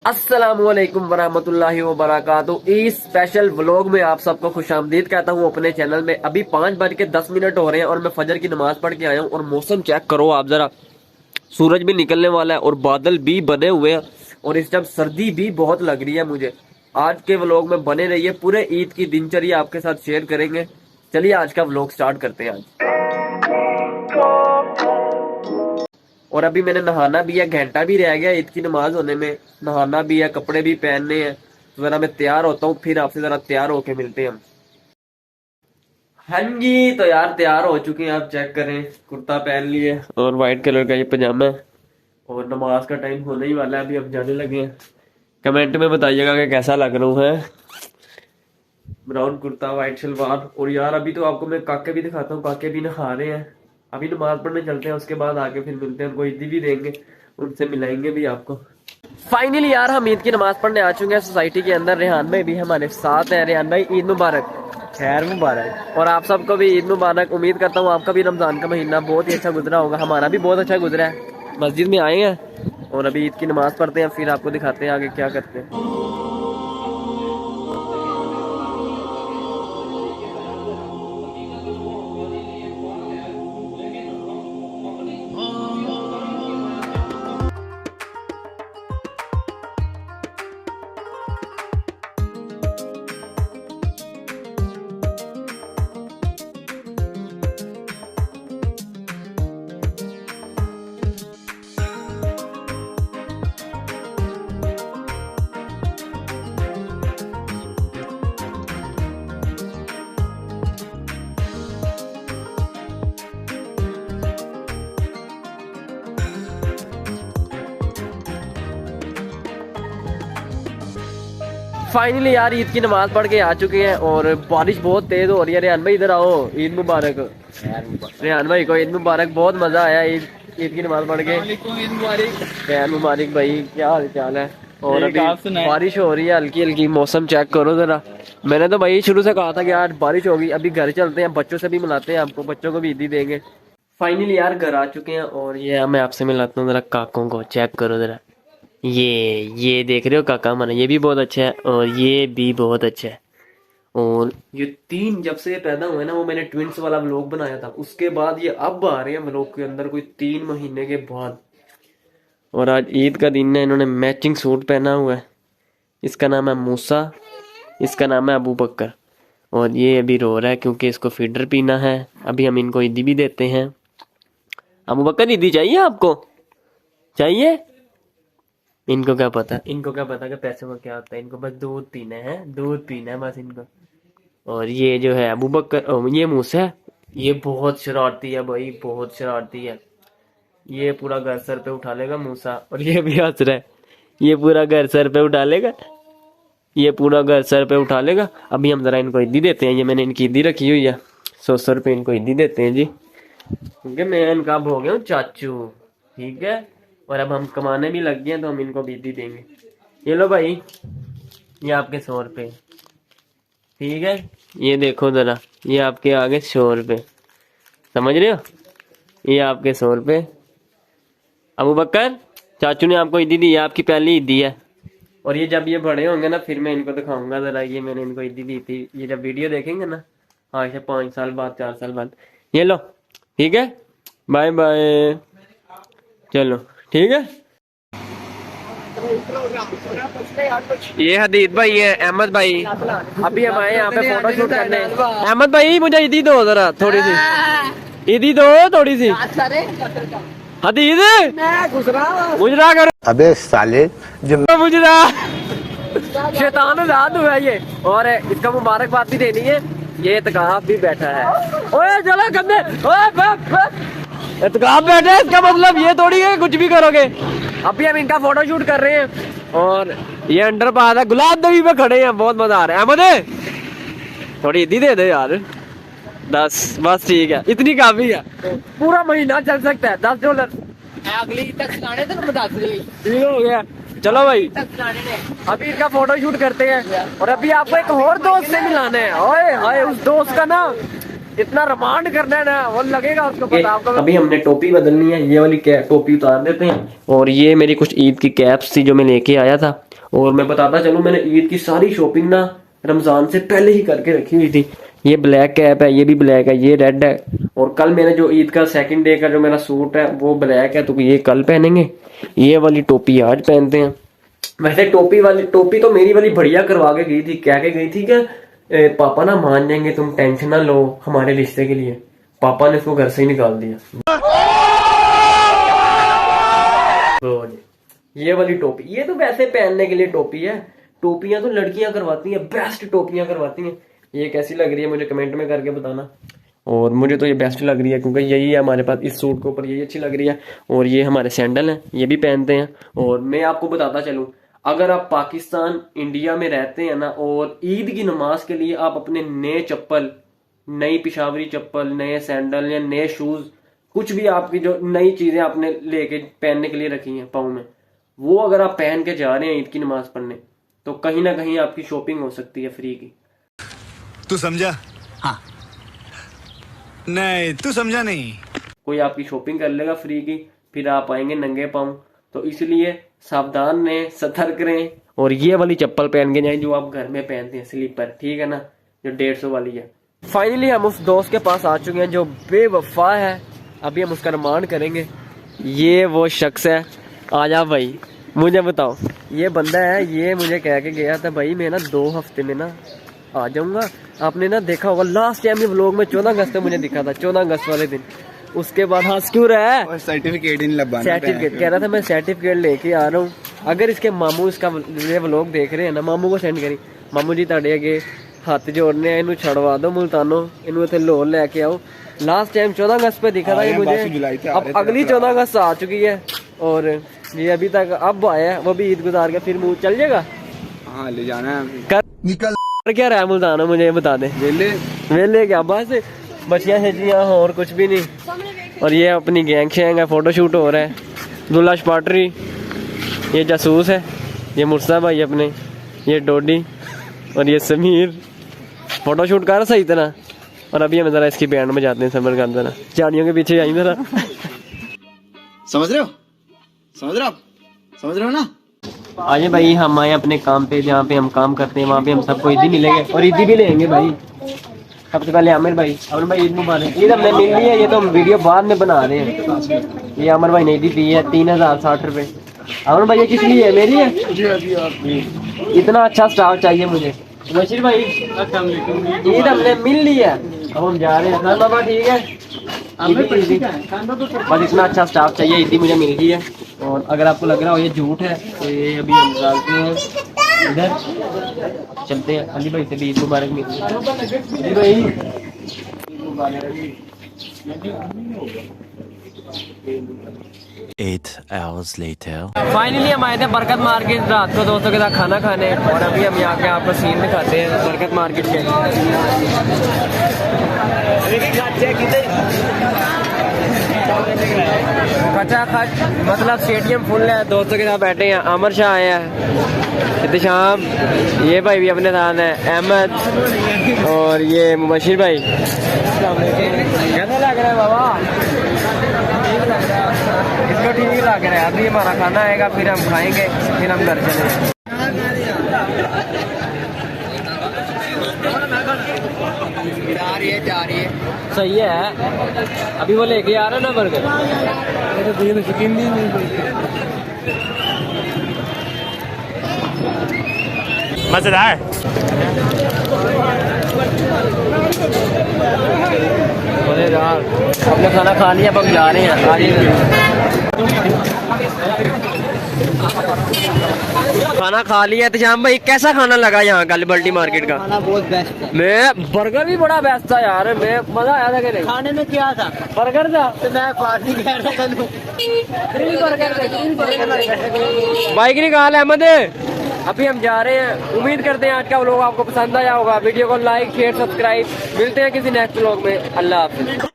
अस्सलामुअलैकुम वरहमतुल्लाहि वबरकातुहू। इस स्पेशल व्लॉग में आप सबको खुशामदीद कहता हूँ अपने चैनल में। अभी 5:10 हो रहे हैं और मैं फजर की नमाज पढ़ के आया हूँ। और मौसम चेक करो आप जरा, सूरज भी निकलने वाला है और बादल भी बने हुए हैं और इस टाइम सर्दी भी बहुत लग रही है मुझे। आज के व्लॉग में बने रहिए, पूरे ईद की दिनचर्या आपके साथ शेयर करेंगे। चलिए आज का व्लॉग स्टार्ट करते हैं। आज और अभी मैंने नहाना भी है, घंटा भी रह गया ईद की नमाज होने में। नहाना भी है, कपड़े भी पहनने हैं। तो जरा मैं तैयार होता हूँ, फिर आपसे जरा तैयार होके मिलते हैं हम। हाँ जी, तो यार तैयार हो चुके हैं, आप चेक करें। कुर्ता पहन लिए और व्हाइट कलर का ये पजामा है और नमाज का टाइम होने ही वाला है, अभी हम जाने लगे हैं। कमेंट में बताइएगा कि कैसा लग रहा हूँ है। Brown kurta, white salwar. और यार अभी तो आपको मैं काके भी दिखाता हूँ, काके भी नहा रहे हैं। अभी नमाज पढ़ने चलते हैं, उसके बाद आके फिर मिलते हैं। उनको ईदी भी देंगे, उनसे मिलाएंगे भी आपको। फाइनली यार हम ईद की नमाज पढ़ने आ चुके हैं सोसाइटी के अंदर। रेहान भाई भी हमारे साथ है। रेहान भाई ईद मुबारक। खैर मुबारक। और आप सबको भी ईद मुबारक। उम्मीद करता हूँ आपका भी रमजान का महीना बहुत ही अच्छा गुजरा होगा। हमारा भी बहुत अच्छा गुजरा है। मस्जिद में आए हैं और अभी ईद की नमाज पढ़ते हैं, फिर आपको दिखाते हैं आगे क्या करते हैं। फाइनली यार ईद की नमाज पढ़ के आ चुके हैं और बारिश बहुत तेज हो रही है। रेहान भाई इधर आओ, ईद मुबारक। रेहान भाई को ईद मुबारक, बहुत मजा आया ईद की नमाज पढ़ के। ईद मुबारक भाई, क्या हाल चाल है। और अभी बारिश हो रही है हल्की हल्की, मौसम चेक करो जरा। मैंने तो भाई शुरू से कहा था कि यार बारिश होगी। अभी घर चलते हैं, बच्चों से भी मिलाते हैं आपको, बच्चों को भी ईदी देंगे। फाइनली यार घर आ चुके हैं और ये मैं आपसे मिलाता हूँ जरा काकों को। चेक करो जरा, ये देख रहे हो काका हमारा, ये भी बहुत अच्छा है और ये भी बहुत अच्छा है। और ये तीन जब से पैदा हुए ना, वो मैंने ट्विंस वाला व्लॉग बनाया था, उसके बाद ये अब आ रहे हैं व्लॉग के अंदर कोई 3 महीने के बाद। और आज ईद का दिन है, इन्होंने मैचिंग सूट पहना हुआ है। इसका नाम है मूसा, इसका नाम है अबू बकर। और ये अभी रो रहा है क्योंकि इसको फीडर पीना है। अभी हम इनको ईदी भी देते हैं। अबू बकर ईदी चाहिए आपको? चाहिए? इनको क्या पता कि पैसे को क्या होता है। इनको बस दूध पीना है, दूध पीना है बस इनको। और ये जो है अबू बकर, ये मूसा है, ये बहुत शरारती है भाई, बहुत शरारती है। ये पूरा घर सर पे उठा लेगा मूसा। और ये भी हंस रहा है, ये पूरा घर सर पे उठा लेगा, ये पूरा घर सर पे उठा लेगा। अभी हम जरा इनको ईदी देते हैं। ये मैंने इनकी ईदी रखी हुई है, 100 रुपये इनको ईदी देते हैं जी, क्योंकि मैं इनका अब हो गया हूँ चाचू। ठीक है, और अब हम कमाने भी लग गए हैं तो हम इनको भी ईदी देंगे। ये लो भाई, ये आपके 100 रुपये। ठीक है, ये देखो जरा, ये आपके आगे 100 रुपये, समझ रहे हो? ये आपके 100 रुपये। अबू बकर, चाचू ने आपको ईदी दी, ये आपकी पहली ईदी है। और ये जब ये बड़े होंगे ना, फिर मैं इनको दिखाऊंगा जरा, ये मैंने इनको ईदी दी थी। ये जब वीडियो देखेंगे ना, हाँ इसे 5 साल बाद, 4 साल बाद। ये लो, ठीक है, बाय बाय, चलो ठीक है। ये हदीद भाई है, अहमद भाई। अभी हम आए यहाँ पे फोटो शूट करने। अहमद भाई मुझे ईदी दो जरा, थोड़ी सी ईदी दो, थोड़ी सी। हदीद गुजरा करो। अबे साले गुजरा शैतान आजाद हुआ ये। और इसका मुबारकबाद भी देनी है। ये इत्काफ भी बैठा है। ओए चलो कंधे, इत्काफ बैठा है, इसका मतलब ये थोड़ी है कुछ भी करोगे। अभी हम इनका फोटो शूट कर रहे हैं और ये अंडर पास है, गुलाब नबी पे खड़े हैं, बहुत मजा आ रहा है। अहमद थोड़ी ईदी दे दे यार, 10 बस ठीक है, इतनी काफी है, पूरा महीना चल सकता है। $10 अगली तक लाने तो बता ठीक हो गया। चलो भाई अभी इनका फोटो शूट करते हैं और अभी आपको एक और दोस्त से मिलाना है। ओए हाय, उस दोस्त का ना इतना रिमांड करना है ना, वो लगेगा उसको पता आपको। अभी हमने टोपी बदलनी है, ये वाली टोपी उतार देते हैं। और ये मेरी कुछ ईद की कैप्स थी जो मैं लेके आया था, और मैं बताता चलूं, मैंने ईद की सारी शॉपिंग ना रमजान से पहले ही करके रखी हुई थी। ये ब्लैक कैप है, ये भी ब्लैक है, ये रेड है, और कल मैंने जो ईद का सेकंड डे का जो मेरा सूट है वो ब्लैक है, तो ये कल पहनेंगे। ये वाली टोपी आज पहनते हैं। वैसे टोपी तो मेरी वाली बढ़िया करवा के गई थी, कह के गई थी कि पापा ना मान जाएंगे, तुम टेंशन ना लो हमारे रिश्ते के लिए। पापा ने इसको घर से ही निकाल दिया। ये वाली टोपी, ये तो वैसे पहनने के लिए टोपी है, टोपियां तो लड़कियां करवाती हैं, बेस्ट टोपियां करवाती हैं। ये कैसी लग रही है मुझे कमेंट में करके बताना। और मुझे तो ये बेस्ट लग रही है क्योंकि यही है हमारे पास, इस सूट के ऊपर यही अच्छी लग रही है। और ये हमारे सैंडल हैं, ये भी पहनते हैं। और मैं आपको बताता चलूं, अगर आप पाकिस्तान इंडिया में रहते हैं ना, और ईद की नमाज के लिए आप अपने नए चप्पल, नई पिशावरी चप्पल, नए सैंडल या नए शूज, कुछ भी आपकी जो नई चीजें आपने लेके पहनने के लिए रखी हैं पाँव में, वो अगर आप पहन के जा रहे हैं ईद की नमाज पढ़ने, तो कहीं ना कहीं आपकी शॉपिंग हो सकती है फ्री की। तू समझा? हाँ। नहीं, तू समझा नहीं। कोई आपकी शॉपिंग कर लेगा फ्री की, फिर आप आएंगे नंगे पाँव। तो इसलिए सावधान रहें, सतर्क रहें, और ये वाली चप्पल पहन के जाएं जो आप घर में पहनते हैं, स्लीपर, ठीक है ना, जो 150 वाली है। फाइनली हम उस दोस्त के पास आ चुके हैं जो बेवफा है। अभी हम उसका रिमांड करेंगे। ये वो शख्स है। आजा भाई, मुझे बताओ, ये बंदा है, ये मुझे कह के गया था भाई मैं ना 2 हफ्ते में ना आ जाऊंगा। आपने ना देखा होगा लास्ट टाइम ये व्लॉग में 14 अगस्त में मुझे दिखा था, 14 अगस्त वाले दिन। उसके बाद हंस क्यों रहा है? सर्टिफिकेट नहीं लगा, सर्टिफिकेट कह रहा था, मैं सर्टिफिकेट लेके आ रहा हूँ। अगर इसके मामू इसका ये व्लॉग देख रहे हैं ना, मामू को सेंड करी, मामू जी ताड़े अगे हथ जोड़ने इनू छड़वा दो मुल्तानो, इनू इतने लोर लेके आओ। लास्ट टाइम 14 अगस्त पे दिखा था ये मुझे, अब अगली 14 अगस्त आ चुकी है, और ये अभी तक अब आया है, वो भी ईद गुजार के फिर मुँह चल जाएगा। हाँ, ले जाना है, कर निकल क्या रहा है मुल्तानो, मुझे ये बता दे। वेले क्या बस बचियां सचियां और कुछ भी नहीं। और ये अपनी गैंग शैंग है, फोटो शूट हो रहा है। दुल्ला पाटरी, ये जासूस है, ये मुर्सा भाई अपने, ये डोडी, और ये समीर। फोटो शूट कर सही तरह। और अभी हम जरा इसकी बैंड में जाते हैं, समर का जरा झाड़ियों के पीछे आई जरा। समझ रहे हो? समझ रहे हो ना? आइए भाई, हम आए अपने काम पे, जहाँ पे हम काम करते हैं वहाँ पे हम सबको ईदी मिलेंगे, और ईदी भी लेंगे भाई। सबसे पहले आमिर भाई ईद मुबारक। ईद हमने मिल ली है, ये तो हम वीडियो बाद में बना रहे हैं। ये आमिर भाई ने ईदी दी है 3060 रुपये। आमिर भाई ये किस लिए है? मेरी है। इतना अच्छा स्टाफ चाहिए मुझे। बशीर भाई ईद हमने मिल ली है, अब हम जा रहे हैं। बाबा ठीक है, बस इतना अच्छा स्टाफ चाहिए, ईदी मुझे मिल गई है। और अगर आपको लग रहा हो ये झूठ है, तो ये अभी हम डालते हैं इधर, चलते हैं। अली भाई से भी ईद मुबारक मिल गई। अली भाई ईद मुबारक। 8 hours later. फाइनली हम आए थे बरकत मार्केट रात को दोस्तों के साथ खाना खाने, और अभी हम यहाँ के आपको सीन दिखाते हैं बरकत मार्केट के। खचाखच मतलब स्टेडियम फुल है, दोस्तों के साथ बैठे हैं। अमर शाह आए हैं, इत्तेशाम, ये भाई भी अपने साथ है, अहमद, और ये मुबशिर भाई। कैसा लग रहा है बाबा? इसको ठीक लग रहा है। अभी हमारा खाना आएगा, फिर हम खाएंगे, फिर हम घर चलेंगे। जा रही है सही है। अभी वो लेके आ रहा है ना बर्गर, मजेदार। मजेदार। हमने खाना खा लिया, अब हम जा रहे हैं। खाना खा लिया। इत्तेशाम भाई कैसा खाना लगा यहाँ का लिबर्टी मार्केट का? खाना बहुत बेस्ट है। मैं बर्गर भी बड़ा बेस्ट था यार, मैं मजा आया था कि नहीं? खाने में क्या था? बर्गर था। तो मैं पार्टी कह रहा था बाइक निकाल अहमद। अभी हम जा रहे हैं। उम्मीद करते हैं आज का व्लॉग आपको पसंद आया होगा। वीडियो को लाइक शेयर सब्सक्राइब। मिलते हैं किसी नेक्स्ट व्लॉग में। अल्लाह हाफिज़।